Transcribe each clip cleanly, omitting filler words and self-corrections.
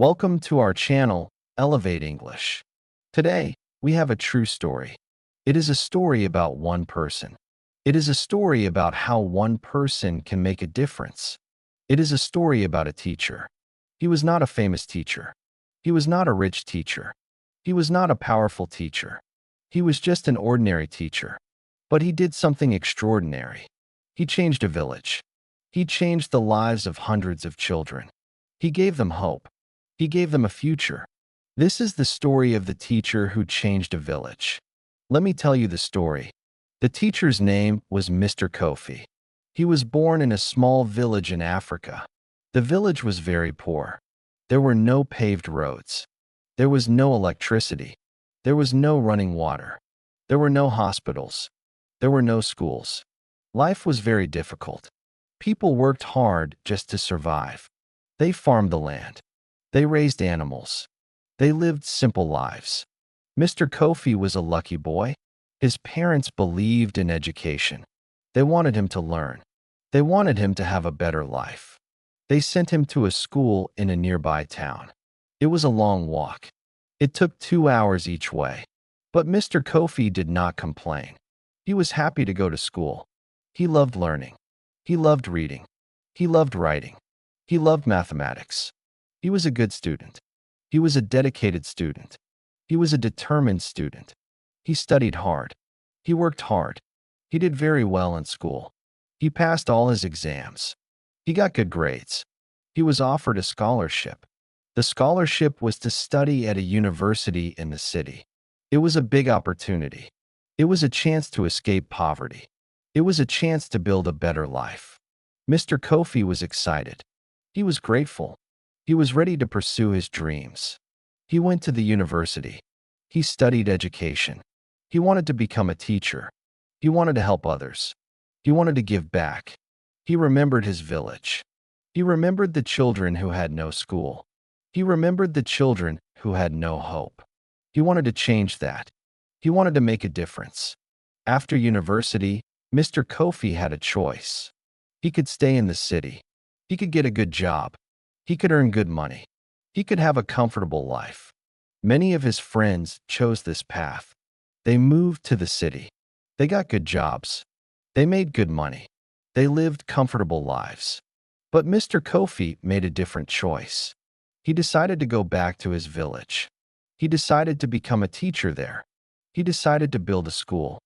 Welcome to our channel, Elevate English. Today, we have a true story. It is a story about one person. It is a story about how one person can make a difference. It is a story about a teacher. He was not a famous teacher. He was not a rich teacher. He was not a powerful teacher. He was just an ordinary teacher. But he did something extraordinary. He changed a village. He changed the lives of hundreds of children. He gave them hope. He gave them a future. This is the story of the teacher who changed a village. Let me tell you the story. The teacher's name was Mr. Kofi. He was born in a small village in Africa. The village was very poor. There were no paved roads. There was no electricity. There was no running water. There were no hospitals. There were no schools. Life was very difficult. People worked hard just to survive. They farmed the land. They raised animals. They lived simple lives. Mr. Kofi was a lucky boy. His parents believed in education. They wanted him to learn. They wanted him to have a better life. They sent him to a school in a nearby town. It was a long walk. It took 2 hours each way. But Mr. Kofi did not complain. He was happy to go to school. He loved learning. He loved reading. He loved writing. He loved mathematics. He was a good student. He was a dedicated student. He was a determined student. He studied hard. He worked hard. He did very well in school. He passed all his exams. He got good grades. He was offered a scholarship. The scholarship was to study at a university in the city. It was a big opportunity. It was a chance to escape poverty. It was a chance to build a better life. Mr. Kofi was excited. He was grateful. He was ready to pursue his dreams. He went to the university. He studied education. He wanted to become a teacher. He wanted to help others. He wanted to give back. He remembered his village. He remembered the children who had no school. He remembered the children who had no hope. He wanted to change that. He wanted to make a difference. After university, Mr. Kofi had a choice. He could stay in the city. He could get a good job. He could earn good money. He could have a comfortable life. Many of his friends chose this path. They moved to the city. They got good jobs. They made good money. They lived comfortable lives. But Mr. Kofi made a different choice. He decided to go back to his village. He decided to become a teacher there. He decided to build a school.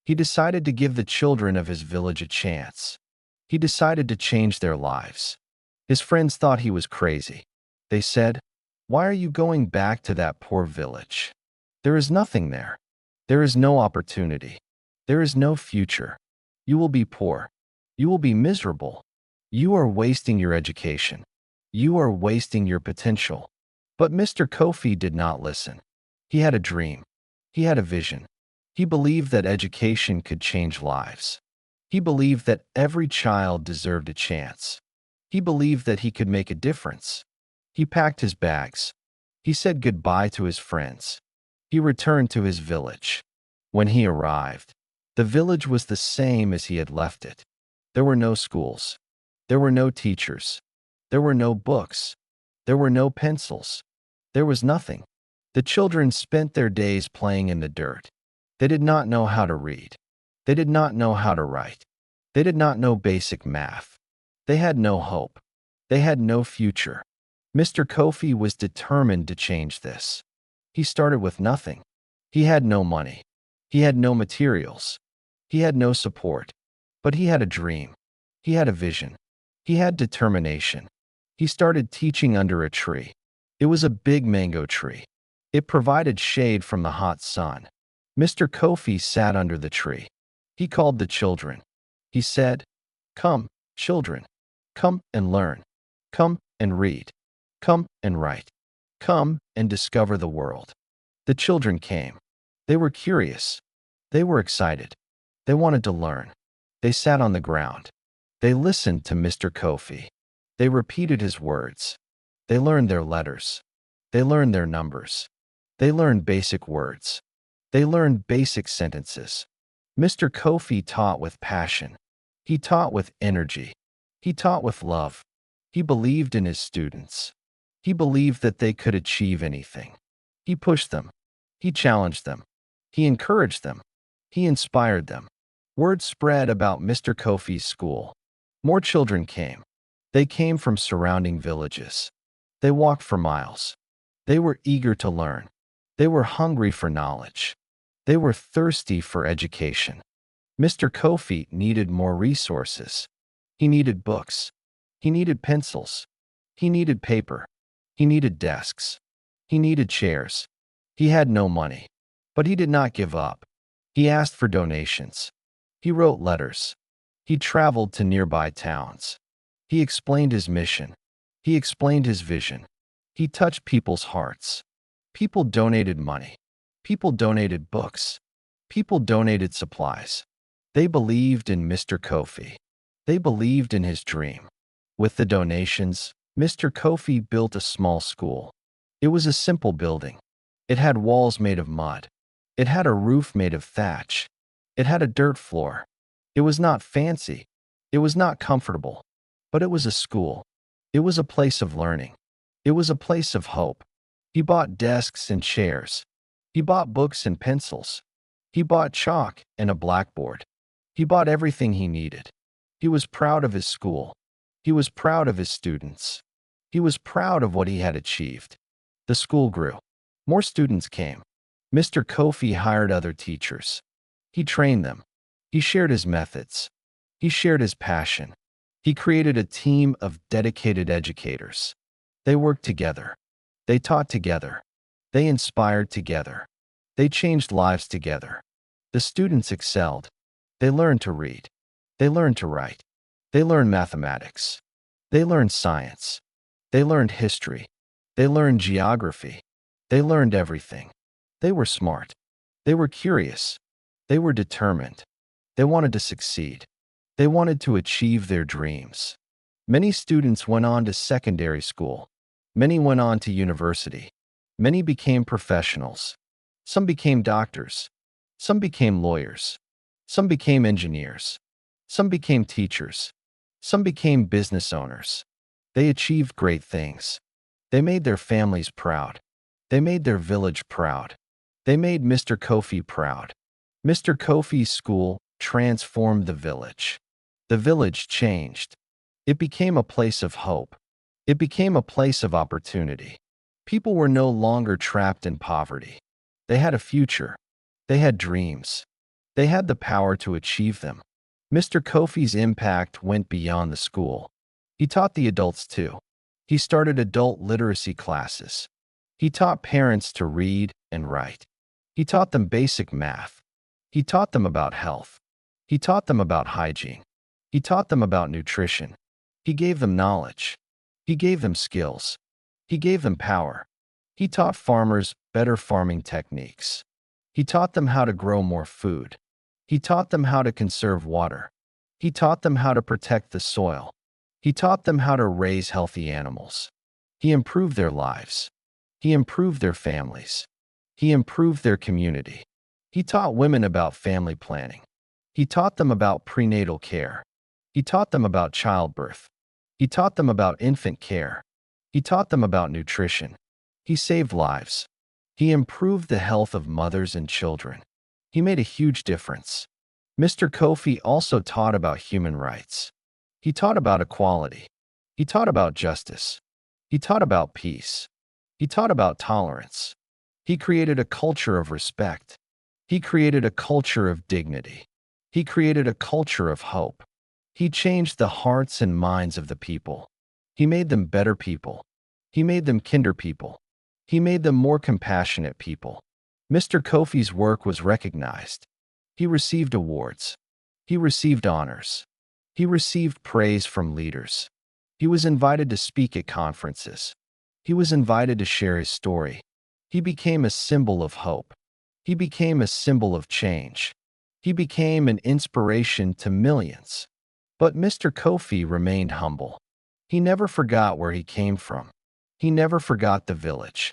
He decided to give the children of his village a chance. He decided to change their lives. His friends thought he was crazy. They said, "Why are you going back to that poor village? There is nothing there. There is no opportunity. There is no future. You will be poor. You will be miserable. You are wasting your education. You are wasting your potential." But Mr. Kofi did not listen. He had a dream. He had a vision. He believed that education could change lives. He believed that every child deserved a chance. He believed that he could make a difference. He packed his bags. He said goodbye to his friends. He returned to his village. When he arrived, the village was the same as he had left it. There were no schools. There were no teachers. There were no books. There were no pencils. There was nothing. The children spent their days playing in the dirt. They did not know how to read. They did not know how to write. They did not know basic math. They had no hope. They had no future. Mr. Kofi was determined to change this. He started with nothing. He had no money. He had no materials. He had no support. But he had a dream. He had a vision. He had determination. He started teaching under a tree. It was a big mango tree. It provided shade from the hot sun. Mr. Kofi sat under the tree. He called the children. He said, "Come, children. Come and learn. Come and read. Come and write. Come and discover the world." The children came. They were curious. They were excited. They wanted to learn. They sat on the ground. They listened to Mr. Kofi. They repeated his words. They learned their letters. They learned their numbers. They learned basic words. They learned basic sentences. Mr. Kofi taught with passion. He taught with energy. He taught with love. He believed in his students. He believed that they could achieve anything. He pushed them. He challenged them. He encouraged them. He inspired them. Word spread about Mr. Kofi's school. More children came. They came from surrounding villages. They walked for miles. They were eager to learn. They were hungry for knowledge. They were thirsty for education. Mr. Kofi needed more resources. He needed books. He needed pencils. He needed paper. He needed desks. He needed chairs. He had no money, but he did not give up. He asked for donations. He wrote letters. He traveled to nearby towns. He explained his mission. He explained his vision. He touched people's hearts. People donated money. People donated books. People donated supplies. They believed in Mr. Kofi. They believed in his dream. With the donations, Mr. Kofi built a small school. It was a simple building. It had walls made of mud. It had a roof made of thatch. It had a dirt floor. It was not fancy. It was not comfortable. But it was a school. It was a place of learning. It was a place of hope. He bought desks and chairs. He bought books and pencils. He bought chalk and a blackboard. He bought everything he needed. He was proud of his school. He was proud of his students. He was proud of what he had achieved. The school grew. More students came. Mr. Kofi hired other teachers. He trained them. He shared his methods. He shared his passion. He created a team of dedicated educators. They worked together. They taught together. They inspired together. They changed lives together. The students excelled. They learned to read. They learned to write. They learned mathematics. They learned science. They learned history. They learned geography. They learned everything. They were smart. They were curious. They were determined. They wanted to succeed. They wanted to achieve their dreams. Many students went on to secondary school. Many went on to university. Many became professionals. Some became doctors. Some became lawyers. Some became engineers. Some became teachers. Some became business owners. They achieved great things. They made their families proud. They made their village proud. They made Mr. Kofi proud. Mr. Kofi's school transformed the village. The village changed. It became a place of hope. It became a place of opportunity. People were no longer trapped in poverty. They had a future. They had dreams. They had the power to achieve them. Mr. Kofi's impact went beyond the school. He taught the adults too. He started adult literacy classes. He taught parents to read and write. He taught them basic math. He taught them about health. He taught them about hygiene. He taught them about nutrition. He gave them knowledge. He gave them skills. He gave them power. He taught farmers better farming techniques. He taught them how to grow more food. He taught them how to conserve water. He taught them how to protect the soil. He taught them how to raise healthy animals. He improved their lives. He improved their families. He improved their community. He taught women about family planning. He taught them about prenatal care. He taught them about childbirth. He taught them about infant care. He taught them about nutrition. He saved lives. He improved the health of mothers and children. He made a huge difference. Mr. Kofi also taught about human rights. He taught about equality. He taught about justice. He taught about peace. He taught about tolerance. He created a culture of respect. He created a culture of dignity. He created a culture of hope. He changed the hearts and minds of the people. He made them better people. He made them kinder people. He made them more compassionate people. Mr. Kofi's work was recognized. He received awards. He received honors. He received praise from leaders. He was invited to speak at conferences. He was invited to share his story. He became a symbol of hope. He became a symbol of change. He became an inspiration to millions. But Mr. Kofi remained humble. He never forgot where he came from. He never forgot the village.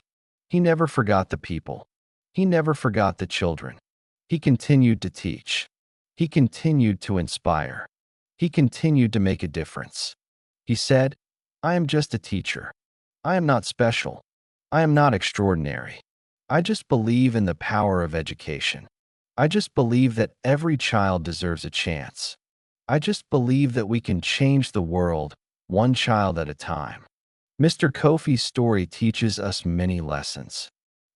He never forgot the people. He never forgot the children. He continued to teach. He continued to inspire. He continued to make a difference. He said, "I am just a teacher. I am not special. I am not extraordinary. I just believe in the power of education. I just believe that every child deserves a chance. I just believe that we can change the world, one child at a time. Mr. Kofi's story teaches us many lessons.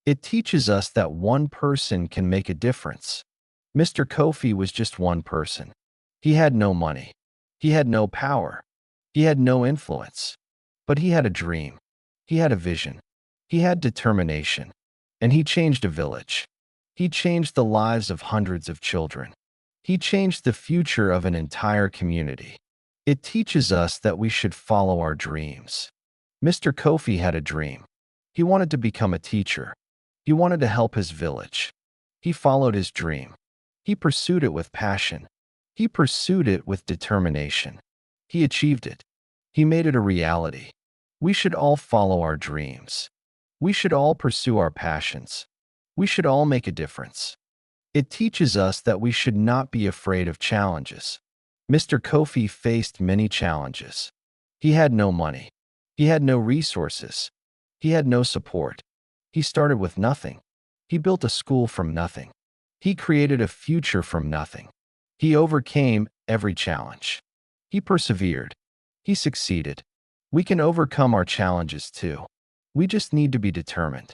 It teaches us that one person can make a difference. Mr. Kofi was just one person. He had no money. He had no power. He had no influence. But he had a dream. He had a vision. He had determination. And he changed a village. He changed the lives of hundreds of children. He changed the future of an entire community. It teaches us that we should follow our dreams. Mr. Kofi had a dream. He wanted to become a teacher. He wanted to help his village. He followed his dream. He pursued it with passion. He pursued it with determination. He achieved it. He made it a reality. We should all follow our dreams. We should all pursue our passions. We should all make a difference. It teaches us that we should not be afraid of challenges. Mr. Kofi faced many challenges. He had no money. He had no resources. He had no support. He started with nothing. He built a school from nothing. He created a future from nothing. He overcame every challenge. He persevered. He succeeded. We can overcome our challenges too. We just need to be determined.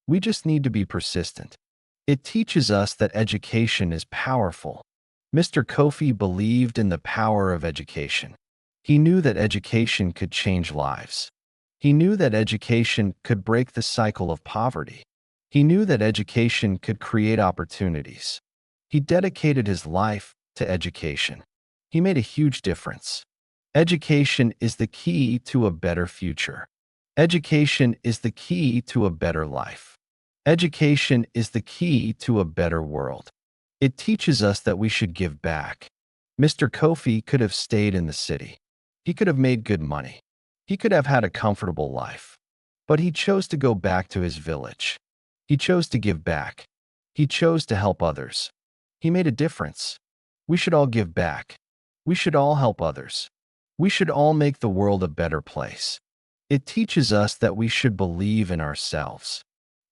We just need to be persistent. It teaches us that education is powerful. Mr. Kofi believed in the power of education. He knew that education could change lives. He knew that education could break the cycle of poverty. He knew that education could create opportunities. He dedicated his life to education. He made a huge difference. Education is the key to a better future. Education is the key to a better life. Education is the key to a better world. It teaches us that we should give back. Mr. Kofi could have stayed in the city. He could have made good money. He could have had a comfortable life. But he chose to go back to his village. He chose to give back. He chose to help others. He made a difference. We should all give back. We should all help others. We should all make the world a better place. It teaches us that we should believe in ourselves.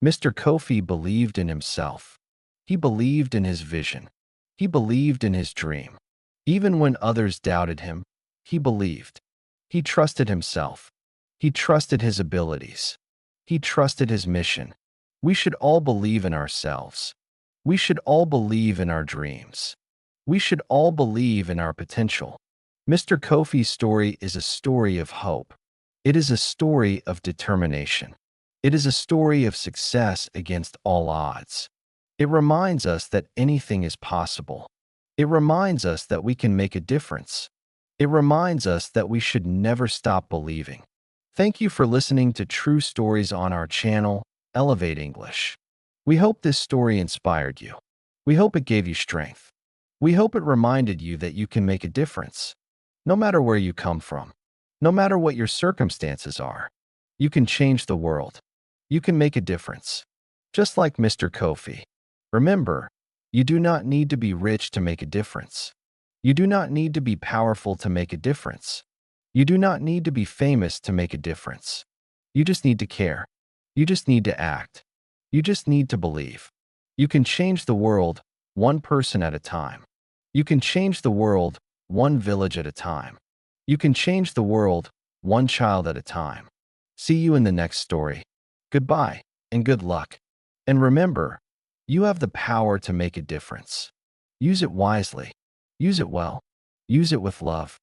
Mr. Kofi believed in himself. He believed in his vision. He believed in his dream. Even when others doubted him, he believed. He trusted himself. He trusted his abilities. He trusted his mission. We should all believe in ourselves. We should all believe in our dreams. We should all believe in our potential. Mr. Kofi's story is a story of hope. It is a story of determination. It is a story of success against all odds. It reminds us that anything is possible. It reminds us that we can make a difference. It reminds us that we should never stop believing. Thank you for listening to True Stories on our channel, Elevate English. We hope this story inspired you. We hope it gave you strength. We hope it reminded you that you can make a difference. No matter where you come from, no matter what your circumstances are, you can change the world. You can make a difference. Just like Mr. Kofi. Remember, you do not need to be rich to make a difference. You do not need to be powerful to make a difference. You do not need to be famous to make a difference. You just need to care. You just need to act. You just need to believe. You can change the world one person at a time. You can change the world one village at a time. You can change the world one child at a time. See you in the next story. Goodbye and good luck. And remember, you have the power to make a difference. Use it wisely. Use it well. Use it with love.